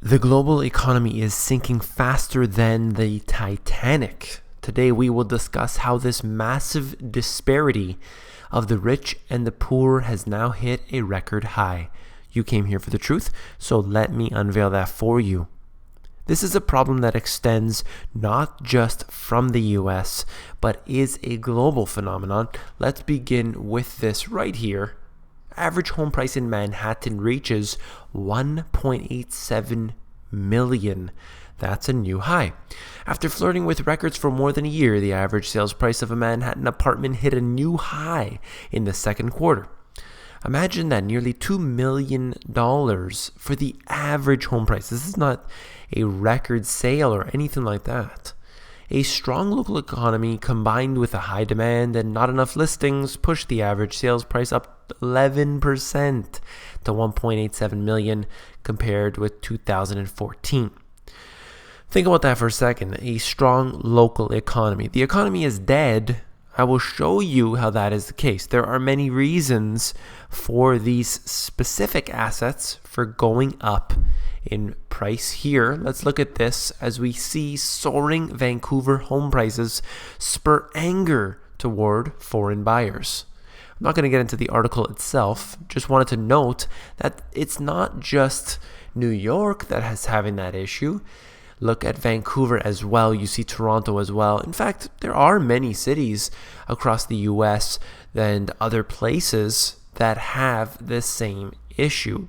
The global economy is sinking faster than the Titanic. Today we will discuss how this massive disparity of the rich and the poor has now hit a record high. You came here for the truth, so let me unveil that for you. This is a problem that extends not just from the US, but is a global phenomenon. Let's begin with this right here. Average home price in Manhattan reaches $1.87 million. That's a new high. After flirting with records for more than a year, the average sales price of a Manhattan apartment hit a new high in the second quarter. Imagine that, nearly $2 million for the average home price. This is not a record sale or anything like that. A strong local economy combined with a high demand and not enough listings pushed the average sales price up 11% to $1.87 million compared with 2014. Think about that for a second. A strong local economy. The economy is dead. I will show you how that is the case. There are many reasons for these specific assets for going up in price here. Let's look at this as we see soaring Vancouver home prices spur anger toward foreign buyers. I'm not going to get into the article itself, just wanted to note that it's not just New York that is having that issue. Look at Vancouver as well. You see Toronto as well. In fact, there are many cities across the US and other places that have the same issue.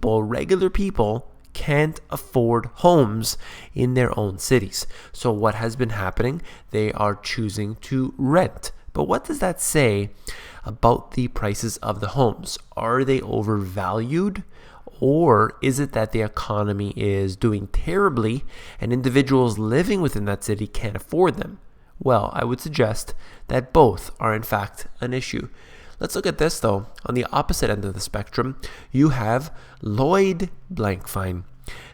Regular people, can't afford homes in their own cities. So what has been happening? They are choosing to rent. But what does that say about the prices of the homes? Are they overvalued? Or is it that the economy is doing terribly and individuals living within that city can't afford them? Well, I would suggest that both are in fact an issue. Let's look at this though. On the opposite end of the spectrum, you have Lloyd Blankfein.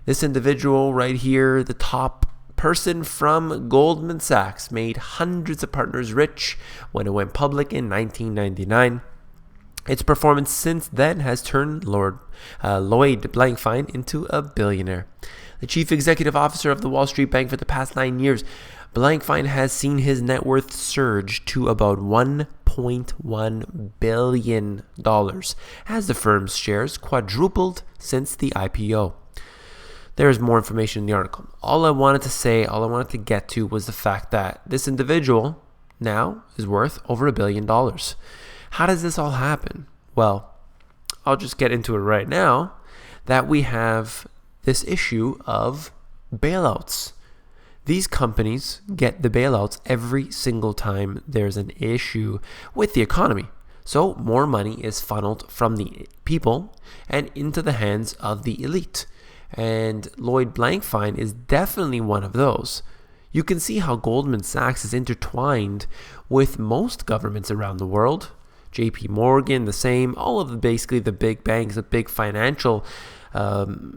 This individual right here, the top person from Goldman Sachs, made hundreds of partners rich when it went public in 1999. Its performance since then has turned Lloyd Blankfein into a billionaire. The chief executive officer of the Wall Street Bank for the past 9 years, Blankfein has seen his net worth surge to about $1.1 billion as the firm's shares quadrupled since the IPO. There is more information in the article. All I wanted to get to was the fact that this individual now is worth over $1 billion. How does this all happen? Well, I'll just get into it right now, that we have this issue of bailouts. These companies get the bailouts every single time there's an issue with the economy. So more money is funneled from the people and into the hands of the elite. And Lloyd Blankfein is definitely one of those. You can see how Goldman Sachs is intertwined with most governments around the world. JP Morgan, the same. All of basically the big banks, the big financial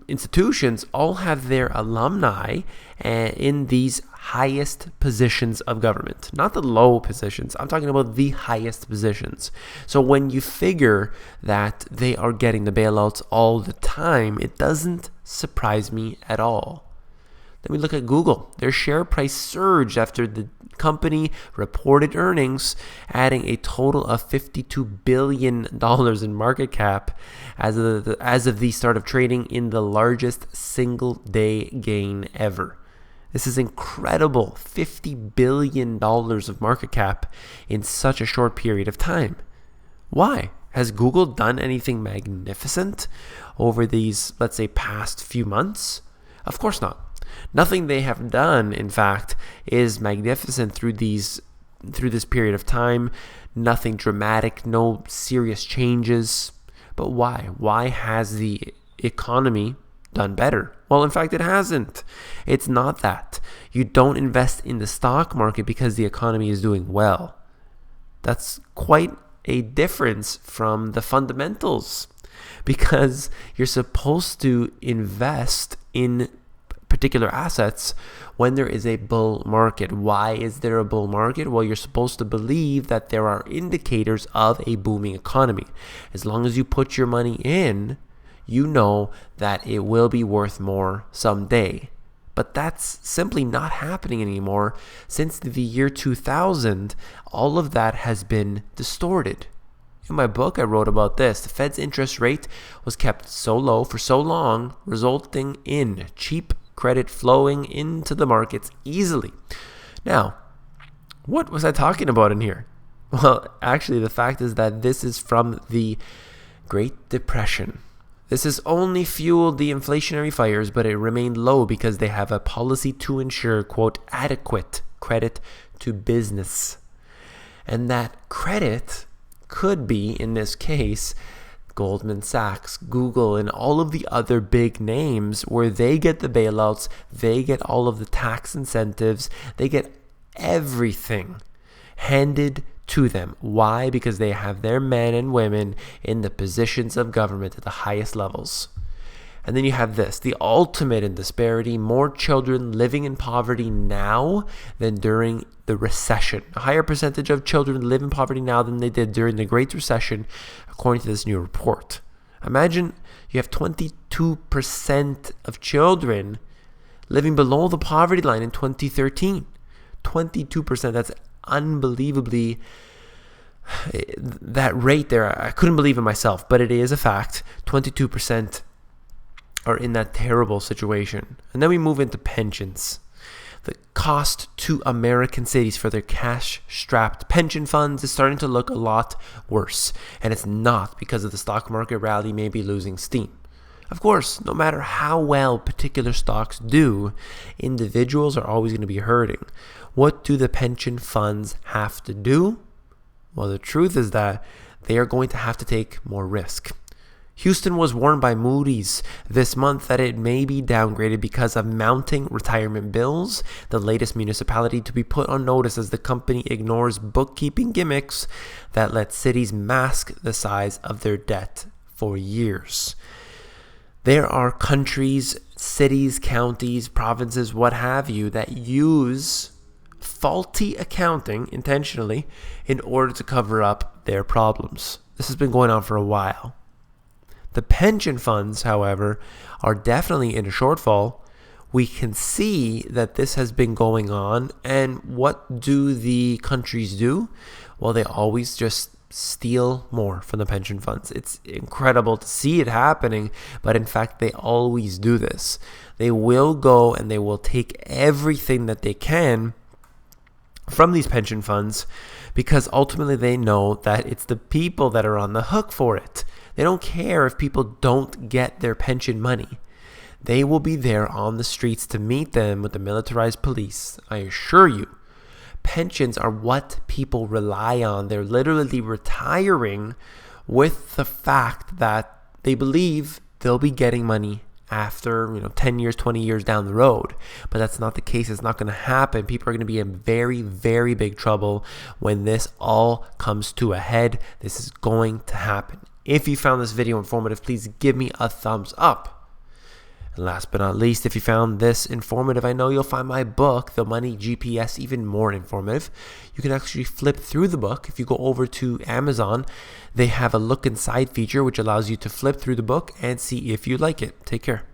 institutions all have their alumni in these highest positions of government. Not the low positions. I'm talking about the highest positions. So when you figure that they are getting the bailouts all the time, it doesn't surprise me at all. Then we look at Google. Their share price surged after the company reported earnings, adding a total of $52 billion in market cap as of the start of trading, in the largest single day gain ever. This is incredible. $50 billion of market cap in such a short period of time. Why? Has Google done anything magnificent over these, let's say, past few months? Of course not. Nothing they have done, in fact, is magnificent through this period of time. Nothing dramatic, no serious changes. But why? Why has the economy done better? Well, in fact, it hasn't. It's not that. You don't invest in the stock market because the economy is doing well. That's quite a difference from the fundamentals, because you're supposed to invest in particular assets when there is a bull market. Why is there a bull market? Well, you're supposed to believe that there are indicators of a booming economy. As long as you put your money in, you know that it will be worth more someday. But that's simply not happening anymore. Since the year 2000, all of that has been distorted. In my book, I wrote about this. The Fed's interest rate was kept so low for so long, resulting in cheap credit flowing into the markets easily. Now, what was I talking about in here? Well, actually, the fact is that this is from the Great Depression. This has only fueled the inflationary fires, but it remained low because they have a policy to ensure, quote, adequate credit to business. And that credit could be, in this case, Goldman Sachs, Google, and all of the other big names where they get the bailouts, they get all of the tax incentives, they get everything handed to them. Why? Because they have their men and women in the positions of government at the highest levels. And then you have this, the ultimate in disparity, more children living in poverty now than during the recession. A higher percentage of children live in poverty now than they did during the Great Recession, according to this new report. Imagine you have 22% of children living below the poverty line in 2013. 22%, that's unbelievably, that rate there, I couldn't believe it myself, but it is a fact. 22% are in that terrible situation. And then we move into pensions. The cost to American cities for their cash-strapped pension funds is starting to look a lot worse. And it's not because of the stock market rally maybe losing steam. Of course, no matter how well particular stocks do, individuals are always going to be hurting. What do the pension funds have to do? Well, the truth is that they are going to have to take more risk. Houston was warned by Moody's this month that it may be downgraded because of mounting retirement bills, the latest municipality to be put on notice as the company ignores bookkeeping gimmicks that let cities mask the size of their debt for years. There are countries, cities, counties, provinces, what have you, that use faulty accounting intentionally in order to cover up their problems. This has been going on for a while. The pension funds, however, are definitely in a shortfall. We can see that this has been going on. And what do the countries do? Well, they always just steal more from the pension funds. It's incredible to see it happening, but in fact, they always do this. They will go and they will take everything that they can from these pension funds because ultimately they know that it's the people that are on the hook for it. They don't care if people don't get their pension money. They will be there on the streets to meet them with the militarized police. I assure you, pensions are what people rely on. They're literally retiring with the fact that they believe they'll be getting money after 10 years, 20 years down the road. But that's not the case. It's not going to happen. People are going to be in very, very big trouble when this all comes to a head. This is going to happen. If you found this video informative, please give me a thumbs up. And last but not least, if you found this informative, I know you'll find my book, The Money GPS, even more informative. You can actually flip through the book. If you go over to Amazon, they have a look inside feature, which allows you to flip through the book and see if you like it. Take care.